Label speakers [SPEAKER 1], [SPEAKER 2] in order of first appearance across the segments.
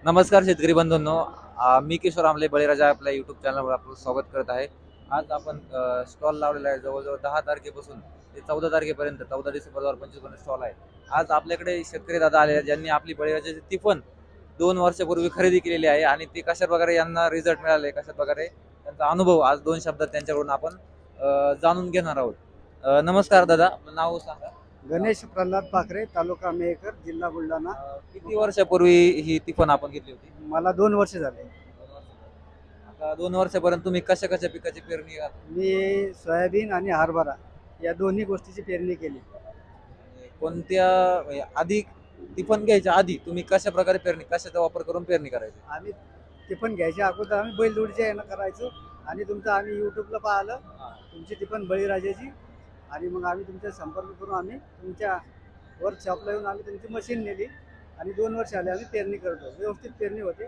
[SPEAKER 1] नमस्कार शेतकरी बंधूंनो. मी किशोर आमले बळीराजा आपल्या युट्यूब चॅनलवर आपलं स्वागत करत आहे. आज आपण स्टॉल लावलेला आहे. जवळजवळ 10 तारखेपासून ते 14 तारखेपर्यंत, 14 डिसेंबर 2025 पर्यंत स्टॉल आहे. आज आपल्याकडे शेतकरी दादा आले आहेत, ज्यांनी आपली बळीराजाची टिफन 2 वर्षापूर्वी खरेदी केलेली आहे आणि ते कशा प्रकारे यांना रिझल्ट मिळाले, कशा प्रकारे त्यांचा अनुभव आज 2 शब्दात त्यांच्याकडून आपण जाणून घेणार आहोत. नमस्कार दादा, आपलं नाव सांगा.
[SPEAKER 2] गणेश प्रल्हाद पाखरे, तालुका मेहकर, जिल्हा बुलढाणा.
[SPEAKER 1] किती वर्षापूर्वी ही टिफन आपण घेतली होती?
[SPEAKER 2] मला 2 वर्ष झाले.
[SPEAKER 1] आता 2 वर्षापर्यंत तुम्ही कशा कशा पिकाची पेरणी
[SPEAKER 2] मी सोयाबीन आणि हरभरा या दोन्ही गोष्टीची पेरणी केली.
[SPEAKER 1] कोणत्या म्हणजे आधी टिफन घ्यायच्या आधी तुम्ही कशा प्रकारे पेरणी, कशाचा वापर करून पेरणी करायची?
[SPEAKER 2] आम्ही टिफन घ्यायच्या अगोदर आम्ही बैलजोडीच्या यानं करायचो आणि तुमचं आम्ही यूट्यूबला पाहिलं तुमची टिफन बळीराजाची आणि मग आम्ही तुमचा संपर्क करून आम्ही तुमच्या वर्कशॉपला येऊन आम्ही तुमची मशीन नेली आणि 2 वर्ष आले आम्ही पेरणी करतो. व्यवस्थित पेरणी होते,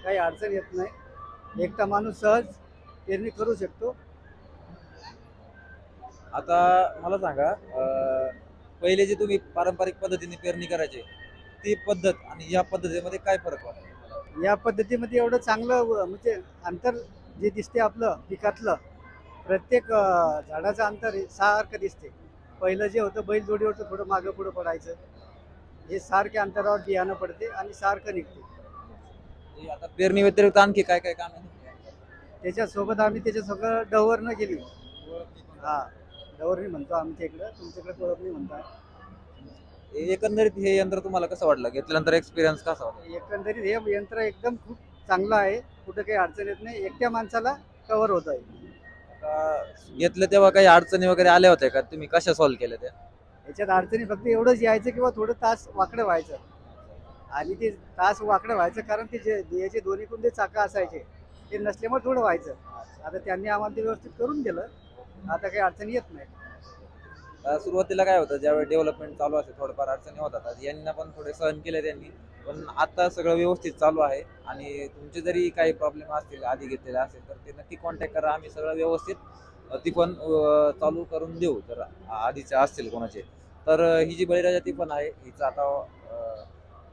[SPEAKER 2] काही अडचण येत नाही. एकटा माणूस सहज पेरणी करू शकतो.
[SPEAKER 1] आता मला सांगा, पहिले जे तुम्ही पारंपरिक पद्धतीने पेरणी करायचे ती पद्धत आणि या पद्धतीमध्ये काय फरक वाटतो?
[SPEAKER 2] या पद्धतीमध्ये एवढं चांगलं म्हणजे अंतर जे दिसते आपलं पिकातलं प्रत्येक झाडाचं अंतर हे सारखं दिसते. पहिलं जे होतं बैलजोडीवरचं थोडं मागं पुढं पडायचं, हे सारख्या अंतरावर बियाणं पडते आणि सारखं निघते.
[SPEAKER 1] म्हणजे आता पेरणी व्यतिरिक्त आणखी काय काय काम आहे?
[SPEAKER 2] त्याच्यासोबत आम्ही त्याच्या सगळं डवरणं केली. हा, डवरणी म्हणतो आमच्या इकडं, तुमच्याकडे डवरणी म्हणतात.
[SPEAKER 1] एकंदरीत हे यंत्र तुम्हाला कसं वाटलं, घेतल्यानंतर एक्सपिरियन्स कसा होता?
[SPEAKER 2] एकंदरीत हे यंत्र एकदम खूप चांगलं आहे. कुठं काही अडचण येत नाही, एकट्या माणसाला कव्हर होत आहे.
[SPEAKER 1] आता घेतलं तेव्हा काही अडचणी वगैरे आल्या होत्या का? तुम्ही कशा सॉल्व्ह केल्या त्या?
[SPEAKER 2] याच्यात अडचणी फक्त एवढंच यायचं किंवा थोडं तास वाकडं व्हायचं आणि ते तास वाकडं व्हायचं कारण ते जे याचे दोन्ही कोणते चाकं असायचे ते नसल्यामुळे थोडं व्हायचं. आता त्यांनी आम्हाला ते व्यवस्थित करून दिलं, आता काही अडचणी येत नाही.
[SPEAKER 1] सुरुवातीला काय होतं, ज्यावेळी डेव्हलपमेंट चालू असते थोडंफार अडचणी होतात. आज यांना पण थोडे सहन केले त्यांनी, पण आता सगळं व्यवस्थित चालू आहे. आणि तुमचे जरी काही प्रॉब्लेम असतील आधी घेतलेले असेल तर ते नक्की कॉन्टॅक्ट करा. आम्ही सगळं व्यवस्थित ती पण चालू करून देऊ. जर आधीचे असतील कोणाचे तर ही जी बळीराजा ती पण आहे, हिचं आता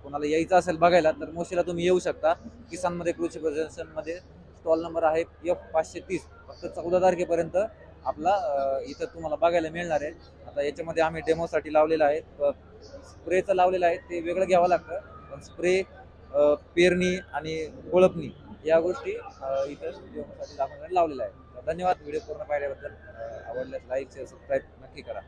[SPEAKER 1] कोणाला यायचं असेल बघायला तर मोशीला तुम्ही येऊ शकता. किसानमध्ये कृषी प्रदर्शनमध्ये स्टॉल नंबर आहे F530. फक्त 14 तारखेपर्यंत आपला इथं तुम्हाला बघायला मिळणार आहे. आता याच्यामध्ये आम्ही डेमोसाठी लावलेलं आहे, स्प्रेचं लावलेलं आहे, ते वेगळं घ्यावं लागतं. पण स्प्रे, पेरणी आणि कोळपणी या गोष्टी इथं डेमोसाठी दाखवण्यासाठी लावलेल्या आहेत. धन्यवाद व्हिडिओ पूर्ण पाहिल्याबद्दल. आवडल्यास लाईक शेअर सबस्क्राईब नक्की करा.